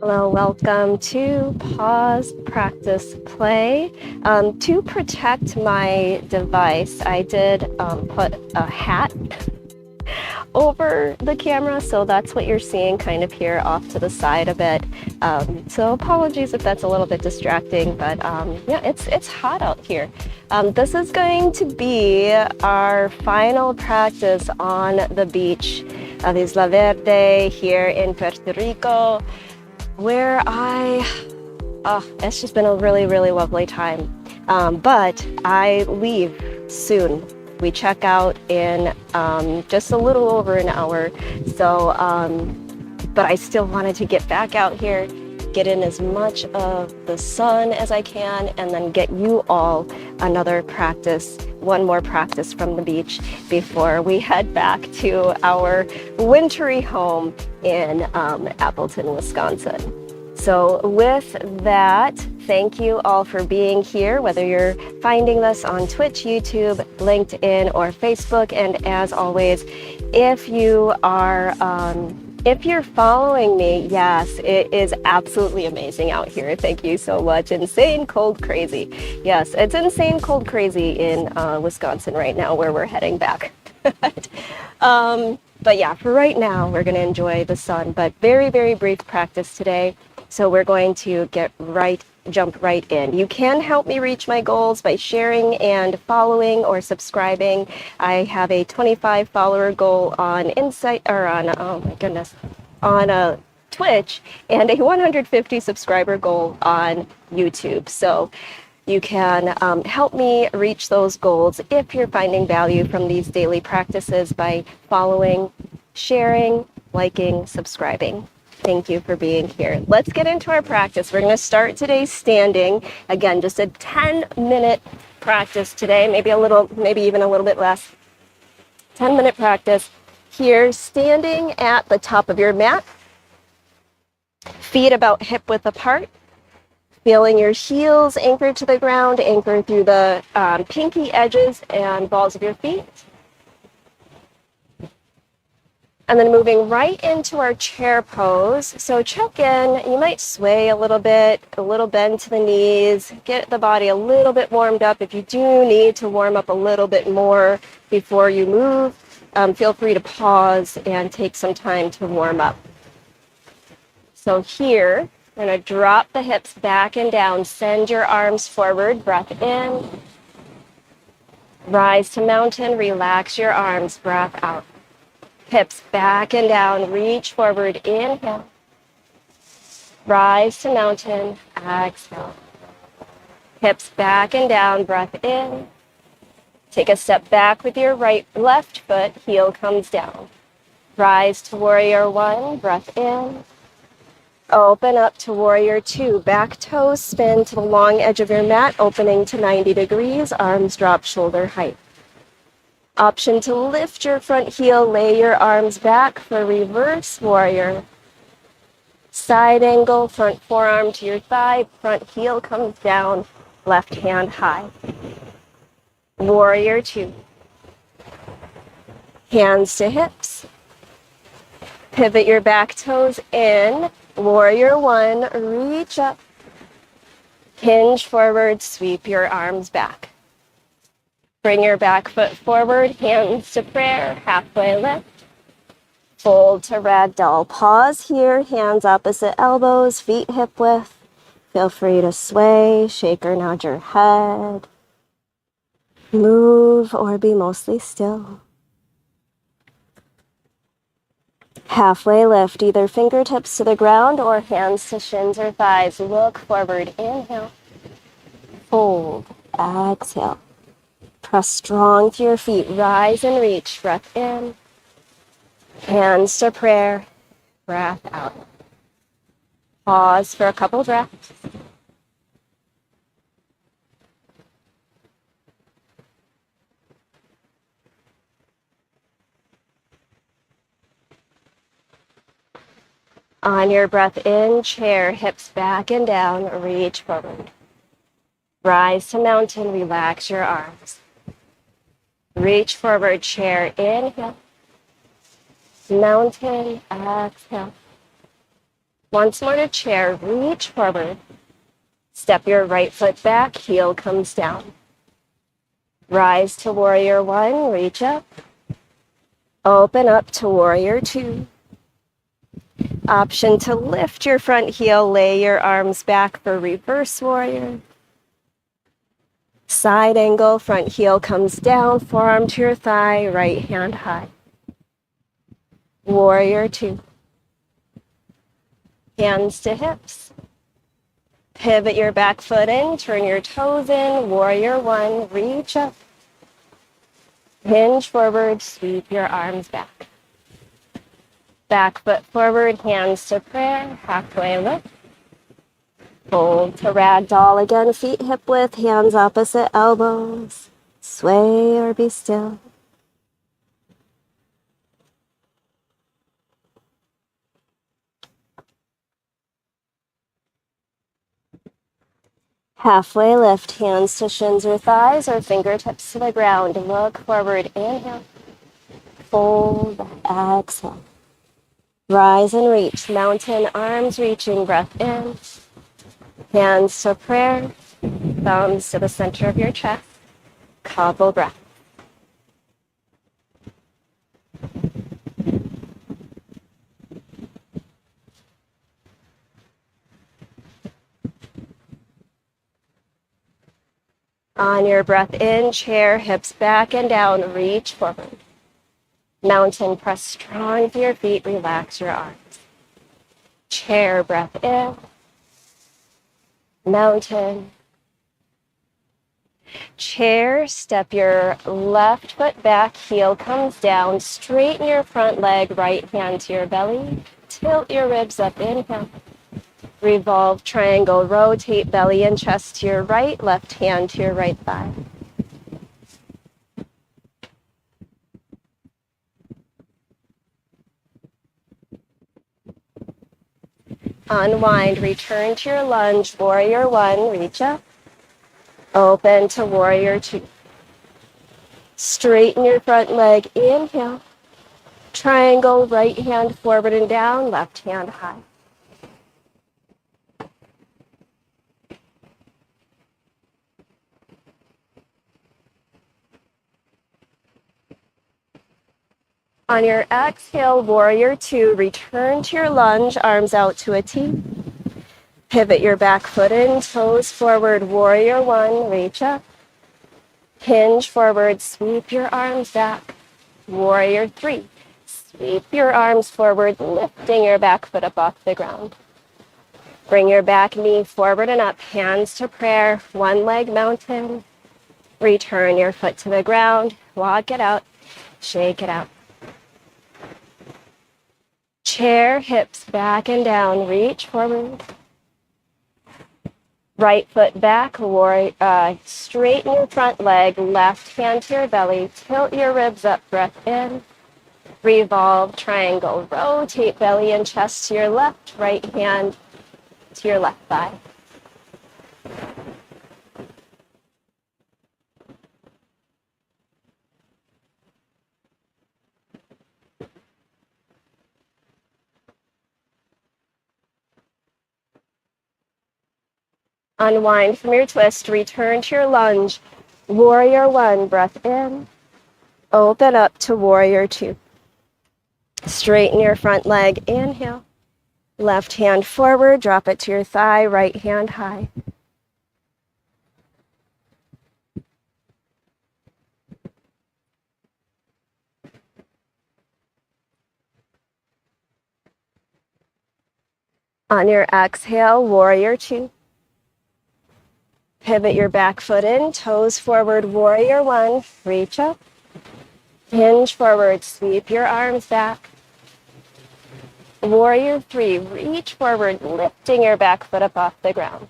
Hello, welcome to Pause, Practice, Play. To protect my device, I did put a hat over the camera, so that's what you're seeing kind of here off to the side a bit. So apologies if that's a little bit distracting, but yeah, it's hot out here. This is going to be our final practice on the beach of Isla Verde here in Puerto Rico, where it's just been a really, really lovely time. But I leave soon. We check out in just a little over an hour. So, but I still wanted to get back out here, get in as much of the sun as I can, and then get you all another practice, one more practice from the beach before we head back to our wintry home in Appleton, Wisconsin. So with that, thank you all for being here, whether you're finding this on Twitch, YouTube, LinkedIn, or Facebook. And as always, if you're following me, yes, it is absolutely amazing out here. Thank you so much. Insane, cold, crazy. Yes, it's insane, cold, crazy in Wisconsin right now, where we're heading back. But yeah, for right now, we're going to enjoy the sun, but very, very brief practice today. So we're going to jump right in. You can help me reach my goals by sharing and following or subscribing. I have a 25 follower goal on on Twitch, and a 150 subscriber goal on YouTube. So you can help me reach those goals if you're finding value from these daily practices by following, sharing, liking, subscribing. Thank you for being here. Let's get into our practice. We're going to start today standing. Again, just a 10-minute practice today, maybe even a little bit less. 10-minute practice here, standing at the top of your mat, feet about hip width apart, feeling your heels anchored to the ground, anchored through the pinky edges and balls of your feet. And then moving right into our chair pose. So check in, you might sway a little bit, a little bend to the knees, get the body a little bit warmed up. If you do need to warm up a little bit more before you move, feel free to pause and take some time to warm up. So here, I'm going to drop the hips back and down, send your arms forward, breath in, rise to mountain, relax your arms, breath out. Hips back and down, reach forward, inhale. Rise to mountain, exhale. Hips back and down, breath in. Take a step back with your left foot, heel comes down. Rise to warrior one, breath in. Open up to warrior two, back toes spin to the long edge of your mat, opening to 90 degrees, arms drop shoulder height. Option to lift your front heel, lay your arms back for reverse warrior. Side angle, front forearm to your thigh, front heel comes down, left hand high. Warrior two. Hands to hips. Pivot your back toes in. Warrior one, reach up. Hinge forward, sweep your arms back. Bring your back foot forward, hands to prayer, halfway lift. Fold to ragdoll. Pause here, hands opposite elbows, feet hip width. Feel free to sway, shake or nod your head. Move or be mostly still. Halfway lift, either fingertips to the ground or hands to shins or thighs. Look forward, inhale. Fold, exhale. Press strong through your feet, rise and reach, breath in. Hands to prayer, breath out. Pause for a couple breaths. On your breath in, chair, hips back and down, reach forward. Rise to mountain, relax your arms. Reach forward, chair, inhale. Mountain, exhale. Once more to chair, reach forward. Step your right foot back, heel comes down. Rise to warrior one, reach up. Open up to warrior two. Option to lift your front heel, lay your arms back for reverse warrior. Side angle, front heel comes down, forearm to your thigh, right hand high. Warrior two. Hands to hips. Pivot your back foot in, turn your toes in, warrior one, reach up. Hinge forward, sweep your arms back. Back foot forward, hands to prayer, halfway lift. Fold to ragdoll again, feet hip width, hands opposite elbows. Sway or be still. Halfway lift, hands to shins or thighs or fingertips to the ground. Look forward, inhale. Fold, exhale. Rise and reach, mountain arms reaching, breath in. Hands to prayer, thumbs to the center of your chest. Couple breath. On your breath in, chair, hips back and down, reach forward. Mountain, press strong to your feet, relax your arms. Chair, breath in. Mountain. Chair, step your left foot back, heel comes down, straighten your front leg, right hand to your belly, tilt your ribs up, inhale. Revolve, triangle, rotate belly and chest to your right, left hand to your right thigh. Unwind, return to your lunge, warrior one, reach up. Open to warrior two. Straighten your front leg, inhale. Triangle, right hand forward and down, left hand high. On your exhale, warrior two, return to your lunge, arms out to a T. Pivot your back foot in, toes forward, warrior one, reach up. Hinge forward, sweep your arms back. Warrior three, sweep your arms forward, lifting your back foot up off the ground. Bring your back knee forward and up, hands to prayer, one leg mountain. Return your foot to the ground, walk it out, shake it out. Chair, hips back and down, reach forward. Right foot back, straighten your front leg, left hand to your belly, tilt your ribs up, breath in. Revolve, triangle, rotate belly and chest to your left, right hand to your left thigh. Unwind from your twist, return to your lunge. Warrior one, breath in. Open up to warrior two. Straighten your front leg, inhale. Left hand forward, drop it to your thigh, right hand high. On your exhale, warrior two. Pivot your back foot in, toes forward, warrior one, reach up. Hinge forward, sweep your arms back. Warrior three, reach forward, lifting your back foot up off the ground.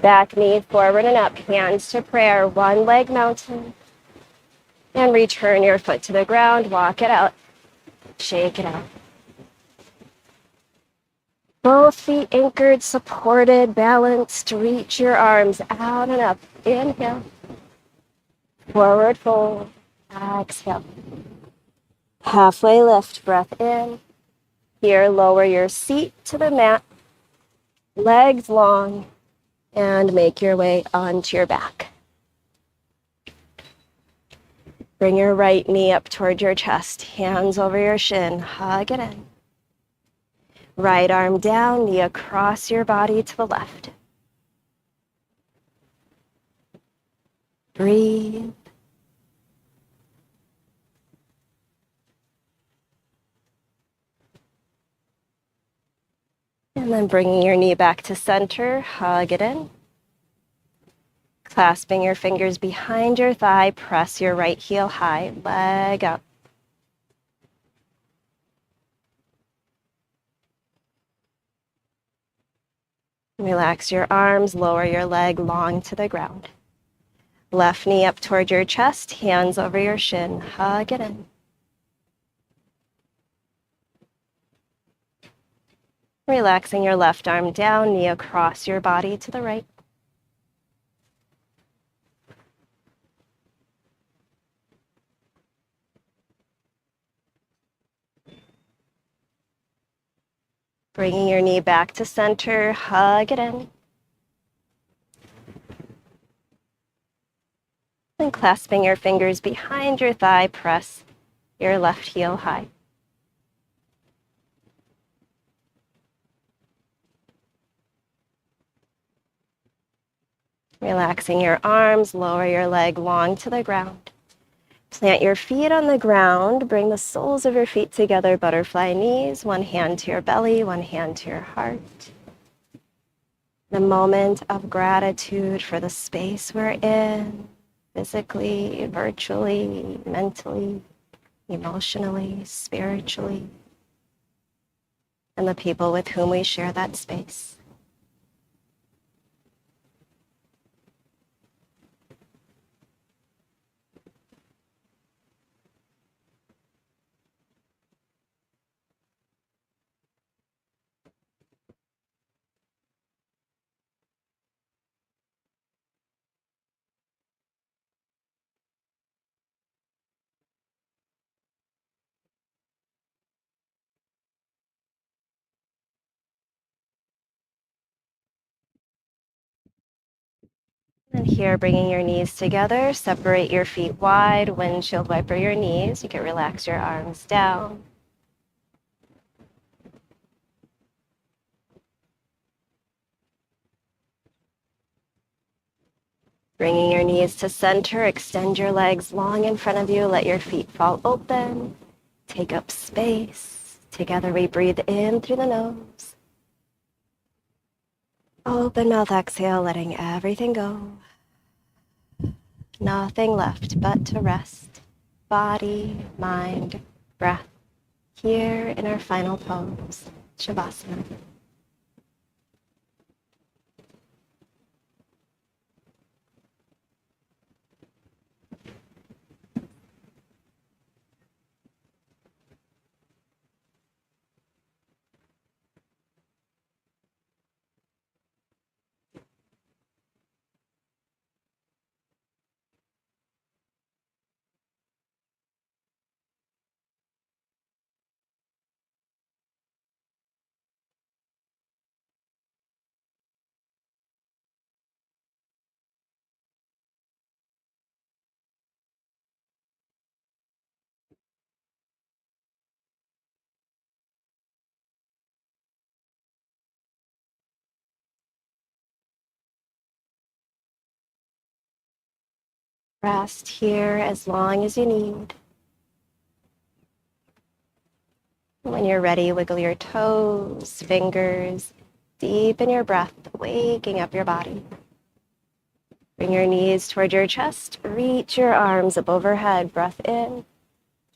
Back knee forward and up, hands to prayer, one leg mountain. And return your foot to the ground, walk it out, shake it out. Both feet anchored, supported, balanced. Reach your arms out and up. Inhale. Forward fold. Exhale. Halfway lift. Breath in. Here, lower your seat to the mat, legs long, and make your way onto your back. Bring your right knee up toward your chest, hands over your shin, hug it in. Right arm down, knee across your body to the left. Breathe. And then bringing your knee back to center, hug it in. Clasping your fingers behind your thigh, press your right heel high, leg up. Relax your arms, lower your leg long to the ground. Left knee up toward your chest, hands over your shin, hug it in. Relaxing your left arm down, knee across your body to the right. Bringing your knee back to center, hug it in. And clasping your fingers behind your thigh, press your left heel high. Relaxing your arms, lower your leg long to the ground. Plant your feet on the ground, bring the soles of your feet together, butterfly knees, one hand to your belly, one hand to your heart. The moment of gratitude for the space we're in, physically, virtually, mentally, emotionally, spiritually, and the people with whom we share that space. And here, bringing your knees together, separate your feet wide, windshield wiper your knees. You can relax your arms down. Bringing your knees to center, extend your legs long in front of you, let your feet fall open, take up space. Together we breathe in through the nose. Open mouth exhale, letting everything go. Nothing left but to rest, body, mind, breath, here in our final pose, Shavasana. Rest here as long as you need. When you're ready, wiggle your toes, fingers, deepen your breath, waking up your body. Bring your knees toward your chest, reach your arms up overhead, breath in.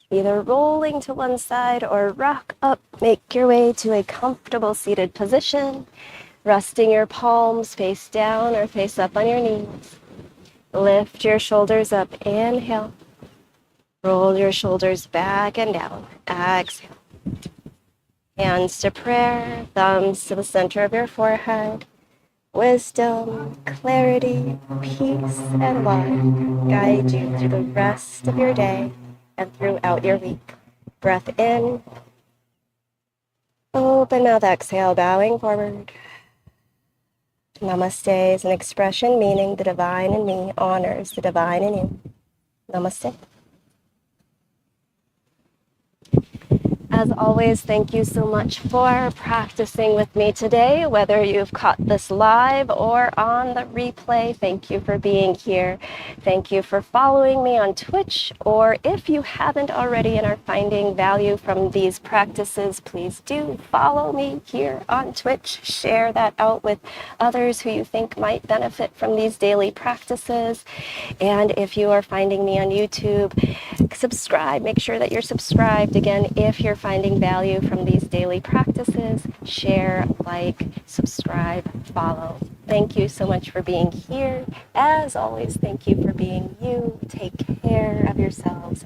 Either rolling to one side or rock up, make your way to a comfortable seated position, resting your palms face down or face up on your knees. Lift your shoulders up, inhale. Roll your shoulders back and down, exhale. Hands to prayer, thumbs to the center of your forehead. Wisdom, clarity, peace, and love guide you through the rest of your day and throughout your week. Breath in, Open mouth exhale, bowing forward. Namaste is an expression meaning the divine in me honors the divine in you. Namaste. As always, thank you so much for practicing with me today, whether you've caught this live or on the replay. Thank you for being here. Thank you for following me on Twitch, or if you haven't already and are finding value from these practices, please do follow me here on Twitch. Share that out with others who you think might benefit from these daily practices. And if you are finding me on YouTube, subscribe. Make sure that you're subscribed. Again, if you're finding value from these daily practices, share, like, subscribe, follow. Thank you so much for being here. As always, thank you for being you. Take care of yourselves.